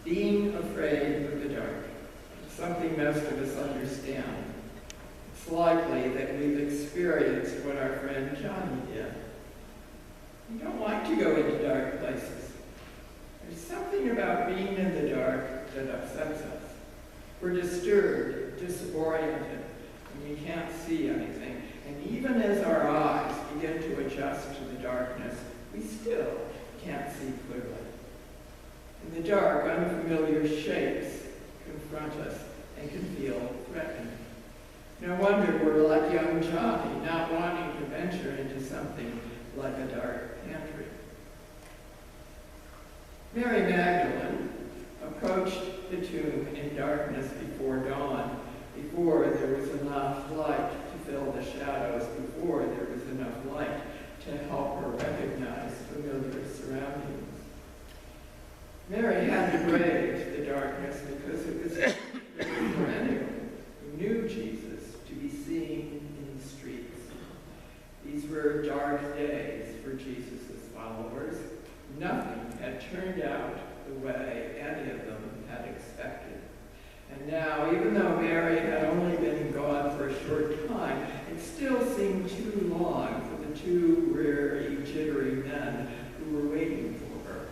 Being afraid of the dark. It's something most of us understand. It's likely that we've experienced what our friend Johnny did. We don't like to go into dark places. There's something about being in the dark that upsets us. We're disturbed, disoriented, and we can't see anything. And even as our eyes begin to adjust to the darkness, we still can't see clearly. In the dark, unfamiliar shapes confront us and can feel threatening. No wonder we're like young Johnny, not wanting to venture into something like a dark pantry. Mary Magdalene approached the tomb in darkness before dawn, before there was enough light to fill the shadows, before there was enough light to help her recognize familiar surroundings. Mary had to brave the darkness because it was for anyone who knew Jesus to be seen in the streets. These were dark days for Jesus' followers. Nothing had turned out the way any of them had expected. And now, even though Mary had only been gone for a short time, it still seemed too long for the two weary, jittery men who were waiting for her.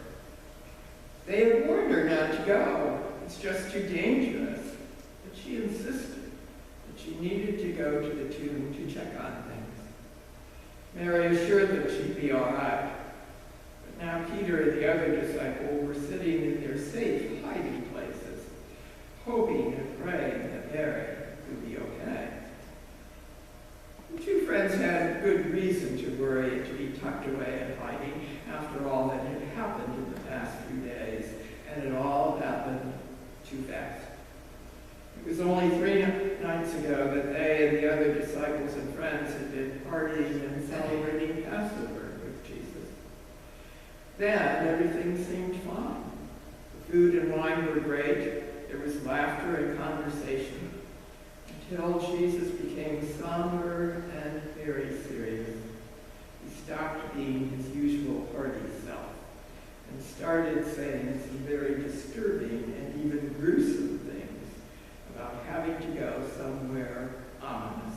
They had warned her not to go. It's just too dangerous. But she insisted that she needed to go to the tomb to check on things. Mary assured them she'd be all right. But now Peter and the other disciple were sitting in their safe hiding places, hoping and praying that Mary would be okay. The two friends had good reason to worry and to be tucked away and hiding after all that had happened in the past few days, and it all happened too fast. It was only 3 nights ago that they and the other disciples and friends had been partying and celebrating Passover with Jesus. Then everything seemed fine. The food and wine were great. There was laughter and conversation until Jesus became somber and very serious. He stopped being his usual party self and started saying some very disturbing and even gruesome things about having to go somewhere ominous.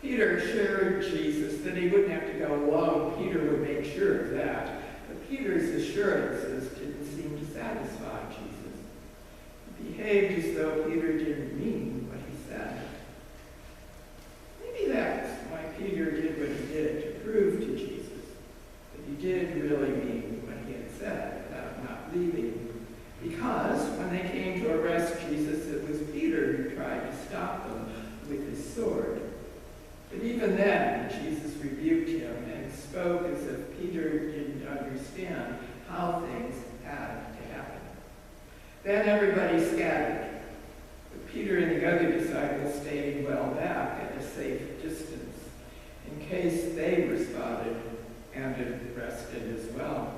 Peter assured Jesus that he wouldn't have to go alone. Peter would make sure of that. But Peter's assurances didn't seem to satisfy Jesus. He behaved as though Peter didn't mean what he said. Maybe that's why Peter did what he did, to prove to Jesus that he did really mean what he had said about not leaving. Because when they came to arrest Jesus, it was Peter who tried to stop them with his sword. But even then, Jesus rebuked him and spoke as if Peter didn't understand how things had to happen. Then everybody scattered, but Peter and the other disciples stayed well back at a safe distance in case they were spotted and arrested as well.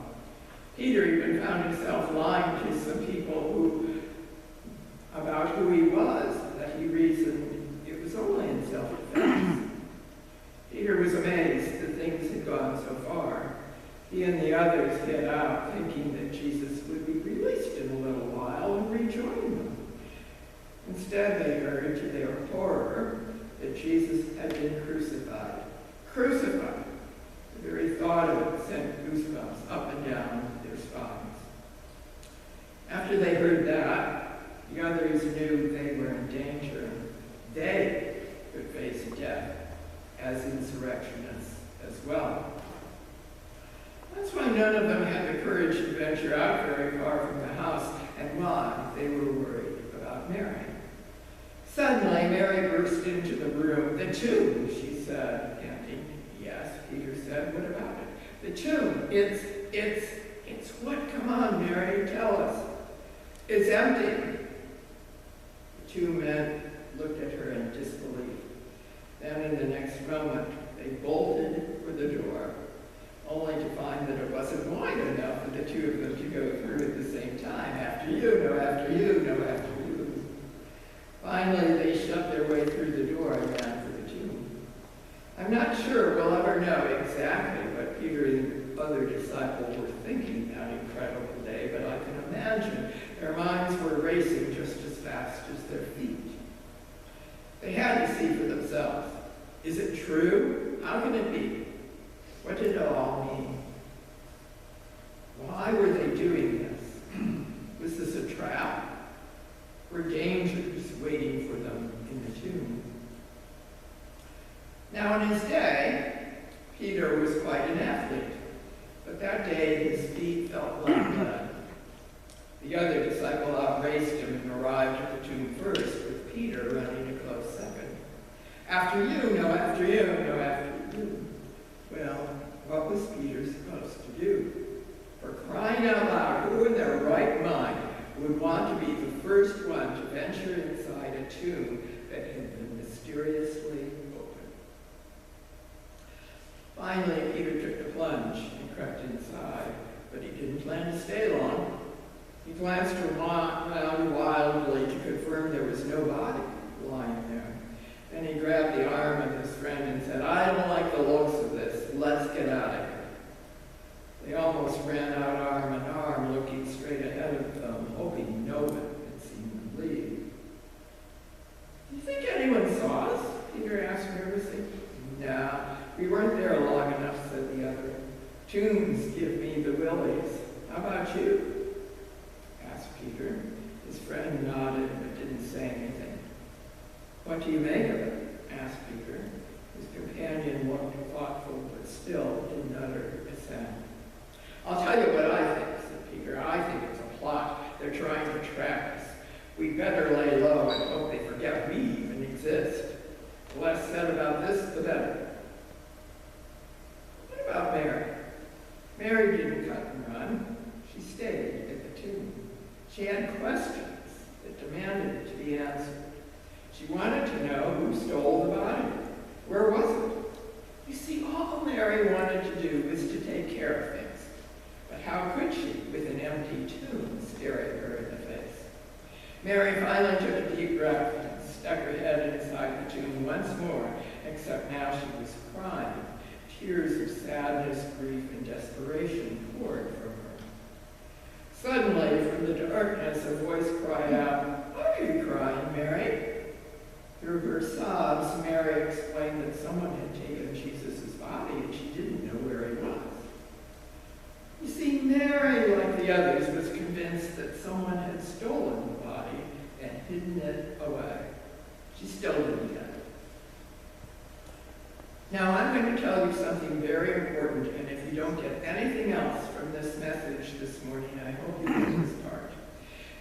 Peter even found himself lying to some people about who he was, that he reasoned it was only in self-defense. Peter was amazed that things had gone so far. He and the others hid out, thinking that Jesus would be released in a little while and rejoin them. Instead, they heard, to their horror, that Jesus had been crucified. Crucified! The very thought of it sent goosebumps up and down their spines. After they heard that, the others knew they were in danger. They could face death as insurrectionists as well. That's why none of them had the courage to venture out very far from the house, and why they were worried about Mary. Suddenly, Mary burst into the room. "The tomb," she said, panting. "Yes," Peter said. "What about it?" "The tomb. It's what? Come on, Mary, tell us." "It's empty." The two men looked at her in disbelief. Then in the next moment, they bolted for the door, only to find that it wasn't wide enough for the two of them to go through at the same time. After you, no after you, no after you. Finally, they shoved their way through the door and ran for the tomb. I'm not sure we'll ever know exactly what Peter and the other disciple were thinking that incredible day, but I can true? How can it be? What did it all mean? Why were they doing this? Was this a trap? Were dangers waiting for them in the tomb? Now in his day, Peter was quite an athlete, but that day his feet felt like blood. The other disciple outraced him and arrived at the tomb first, with Peter running a close second. After you, no after you, no after you. Well, what was Peter supposed to do? For crying out loud, who in their right mind would want to be the first one to venture inside a tomb that had been mysteriously opened? Finally, Peter took the plunge and crept inside, but he didn't plan to stay long. He glanced around wildly to confirm there was no body lying there. Then he grabbed the arm of his friend and said, "I don't like the looks of this. Let's get out of here." They almost ran out arm in arm, looking straight ahead of them, hoping no one had seen them leave. "Do you think anyone saw us?" Peter asked nervously. "No, we weren't there long enough," said the other. "Tombs give me the willies. How about you?" asked Peter. His friend nodded but didn't say anything. "What do you make of it?" asked Peter. His companion looked thoughtful but still didn't utter a sound. "I'll tell you what I think," said Peter. "I think it's a plot. They're trying to trap us. We better lay low and hope they forget we even exist. The less said about this, the better." What about Mary? Mary didn't cut and run. She stayed at the tomb. She had questions that demanded to be answered. She wanted to know who stole the body. Where was it? You see, all Mary wanted to do was to take care of things. But how could she with an empty tomb staring her in the face? Mary finally took a deep breath and stuck her head inside the tomb once more, except now she was crying. Tears of sadness, grief, and desperation poured from her. Suddenly, from the darkness, a voice cried out, "Why are you crying, Mary?" Through her sobs, Mary explained that someone had taken Jesus' body and she didn't know where he was. You see, Mary, like the others, was convinced that someone had stolen the body and hidden it away. She still didn't get it. Now, I'm going to tell you something very important, and if you don't get anything else from this message this morning, I hope you get this part.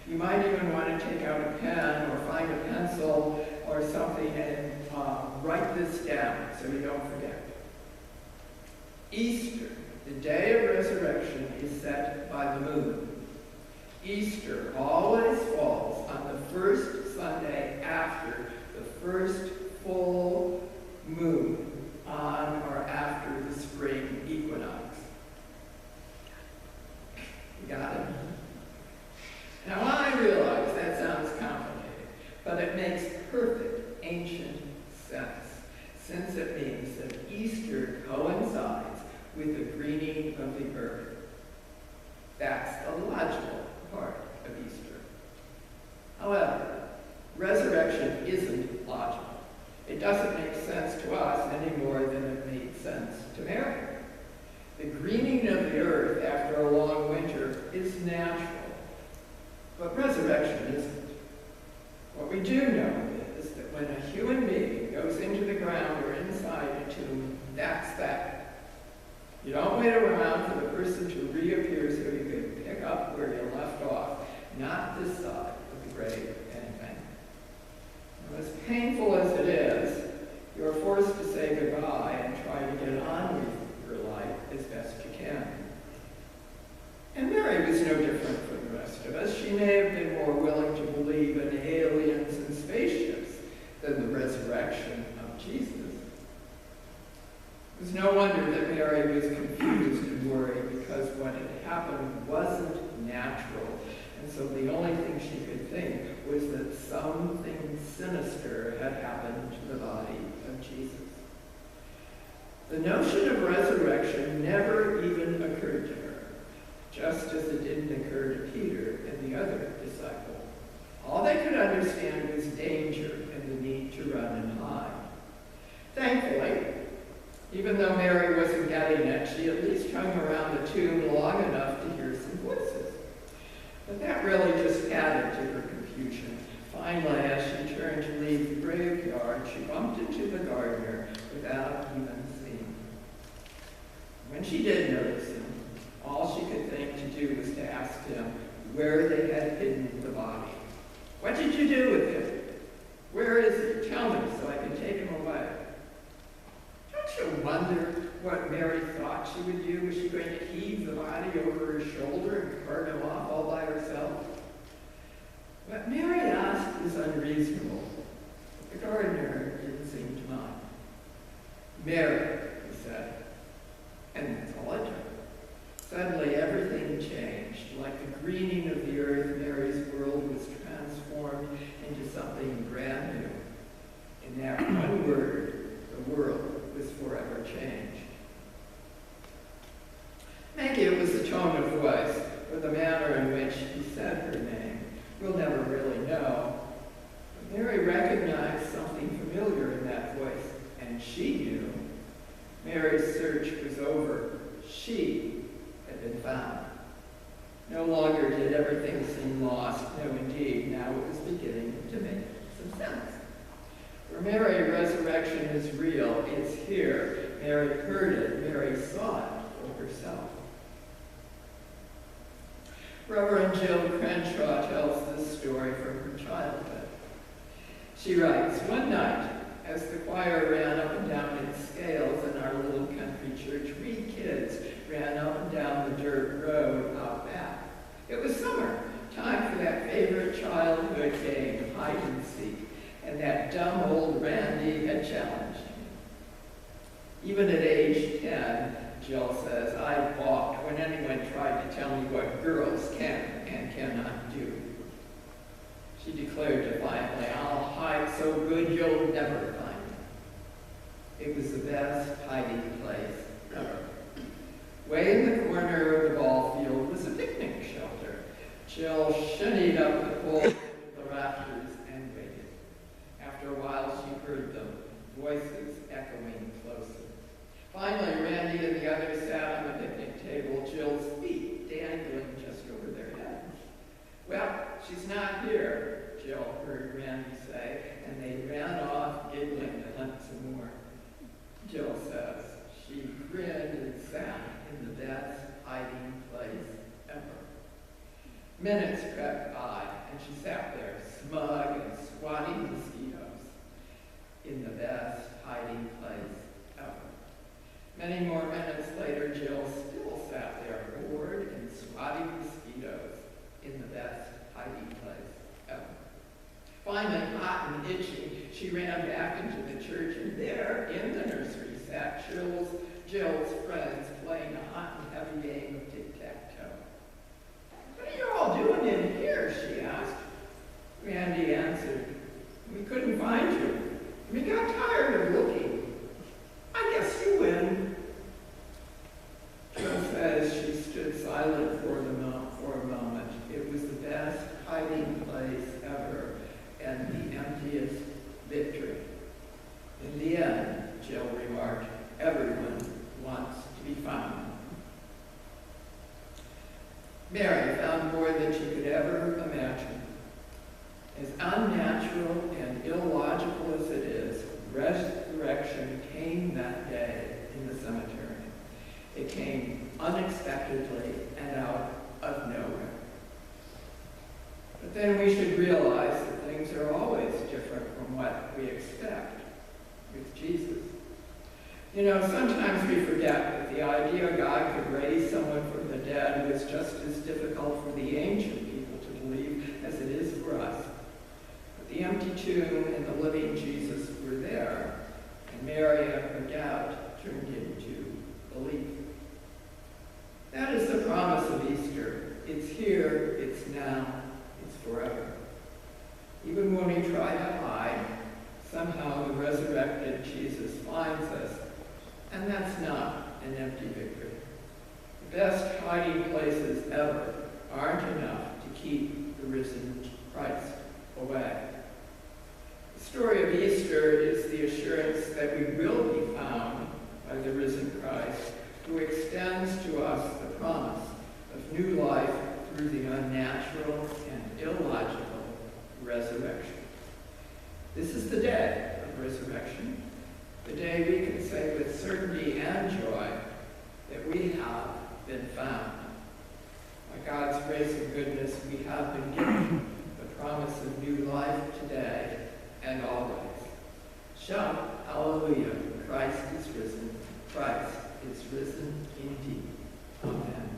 You might even want to take out a pen or find a pencil or something and write this down so you don't forget. Easter, the day of resurrection, is set by the moon. Easter always falls on the first Sunday after the first full moon on or after the spring equinox. You got it? Now I realize that sounds complicated, but it makes perfect ancient sense, since it means that Easter coincides with the greening of the earth. That's the logical part of Easter. However, resurrection isn't logical. It doesn't make sense to us any more than it made sense to Mary. The greening of the earth after a long winter is natural, but resurrection isn't. What we do know is that when a human being goes into the ground or inside a tomb, that's that. You don't wait around for the person to reappear so you can pick up where you left off, not this side of the grave anything. Now, as painful as it is, you're forced to say goodbye and try to get on with your life as best you can. And Mary was no different from the rest of us. She may have been more willing to believe in aliens and spaceships than the resurrection of Jesus. It was no wonder that Mary was confused and worried, because what had happened wasn't natural, and so the only thing she could think was that something sinister had happened to the body of Jesus. The notion of resurrection never even occurred to her, just as it didn't occur to Peter and the other disciple. All they could understand was danger and the need to run and hide. Thankfully, Even though Mary wasn't getting it, she at least hung around the tomb long enough to hear some voices. But that really just added to her confusion. Finally, as she turned to leave the graveyard, she bumped into the gardener without even seeing him. When she did notice him, all she could think to do was to ask him where they had hidden the body. "What did you do with him? Where is he? Tell me so I can take him away." Don't you wonder what Mary thought she would do? Was she going to heave the body over her shoulder and cart him off all by herself? What Mary asked was unreasonable. The gardener didn't seem to mind. "Mary," he said, and that's all it took. Suddenly everything changed. Like the greening of the earth, Mary's world was transformed into something brand new. In that one word, the world was forever changed. Maybe it was the tone of voice or the manner in which he said her name. We'll never really know. But Mary recognized something familiar in that voice, and she knew. Mary's search was over. She had been found. No longer did everything seem lost. No, indeed, now it was beginning to make some sense. For Mary, resurrection is real. It's here. Mary heard it. Mary saw it for herself. Reverend Jill Crenshaw tells this story from her childhood. She writes, "One night, as the choir ran up and down its scales in our little country church, we kids ran up and down the dirt road out back. It was summer, time for that favorite childhood game, hide and seek, and that dumb old Randy had challenged me. Even at age 10, Jill says, I balked when anyone tried to tell me what girls can and cannot do. She declared defiantly, I'll hide so good you'll never find me. It was the best hiding place ever. Way in the corner of the ball field was a picnic shelter. Jill shinnied up the pole into the rafters and waited. After a while, she heard them, voices echoing closer. Finally, Randy and the others sat on the picnic table, Jill's feet dangling just over their heads. Well, she's not here, Jill heard Randy say, and they ran off giggling to hunt some more. Jill says she grinned and sat in the best hiding place ever. Minutes crept by, and she sat there, smug and swatting mosquitoes, in the best hiding place ever. Many more minutes later, Jill still sat there, bored and swatting mosquitoes, in the best hiding place ever. Finally, hot and itching, she ran back into the church, and there, in the nursery, sat Jill's friends playing a hot and heavy game of tic-tac-toe. What are you all doing in here, she asked. Randy answered, we couldn't find you. We got tired of looking. I guess you win. Jill says she stood silent for a moment. It was the best hiding place ever and the emptiest victory. In the end, Jill remarked, everyone wants to be found. Mary found more than she could ever imagine. As unnatural and illogical as it is, resurrection came that day in the cemetery. It came unexpectedly and out of nowhere. But then we should realize that things are always different from what we expect with Jesus. You know, sometimes we forget that the idea God could raise someone from the dead was just as difficult for the ancient people to believe as it is for us. But the empty tomb and the living Jesus were there, and Mary and her doubt turned into belief. That is the promise of Easter. It's here, it's now, it's forever. Even when we try to hide, somehow the resurrected Jesus finds us, and that's not an empty victory. The best hiding places ever aren't enough to keep the risen Christ away. The story of Easter is the assurance that we will be found by the risen Christ, who extends to us the promise of new life through the unnatural and illogical resurrection. This is the day of resurrection, the day we can say with certainty and joy that we have been found. By God's grace and goodness, we have been given the promise of new life today and always. Shout, hallelujah, Christ is risen. Christ is risen indeed. Amen.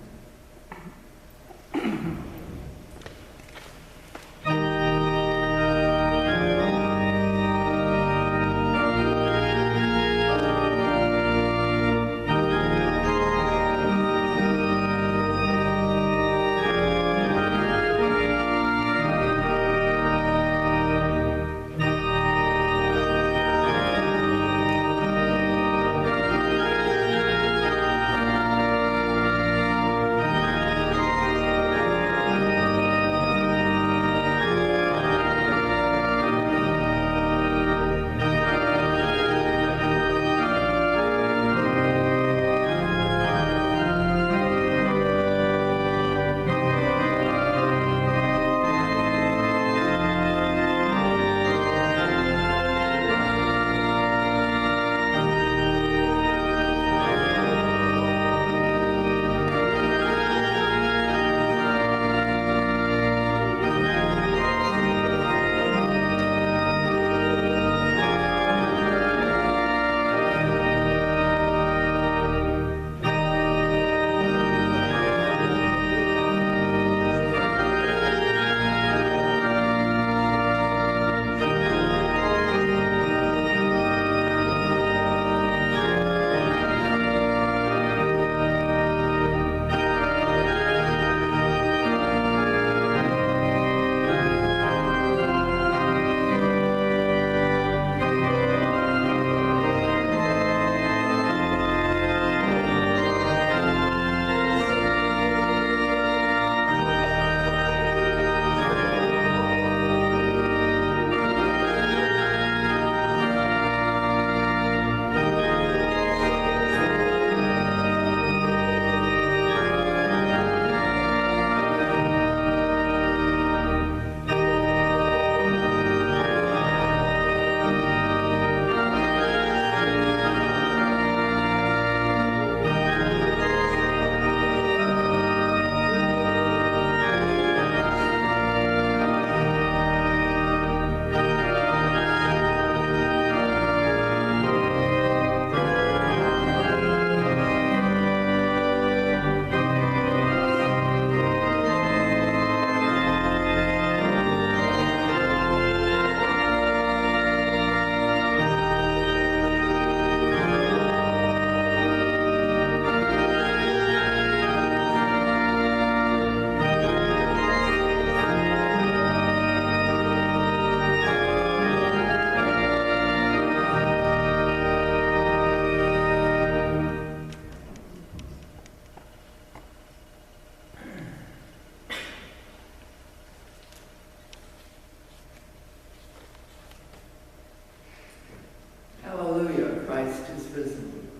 Hallelujah, Christ is risen.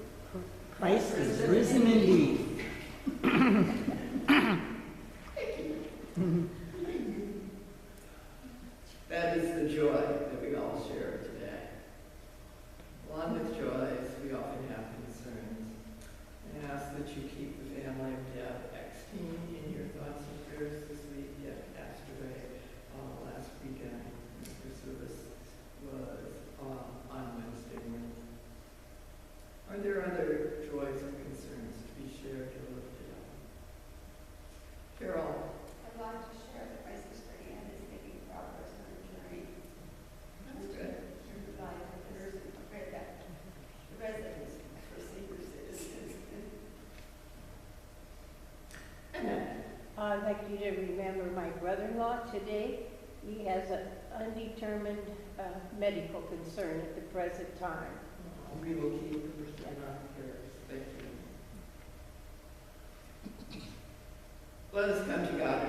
Christ is risen indeed. That is the joy that we all share today. Along with joys, we often have concerns. I ask that you keep the family of Deb Eckstein in your thoughts and prayers this week. Deb passed away last weekend. Her service was on Wednesday morning. Are there other joys or concerns to be shared or lifted up? Carol? I'd like to share that my sister Ann is making progress on her journey. That's good. Through life with the nursing care that the residents for senior citizens. I'd like you to remember my brother-in-law today. He has an undetermined medical concern at the present time. We will keep in our prayers. Thank you. Let us come to God.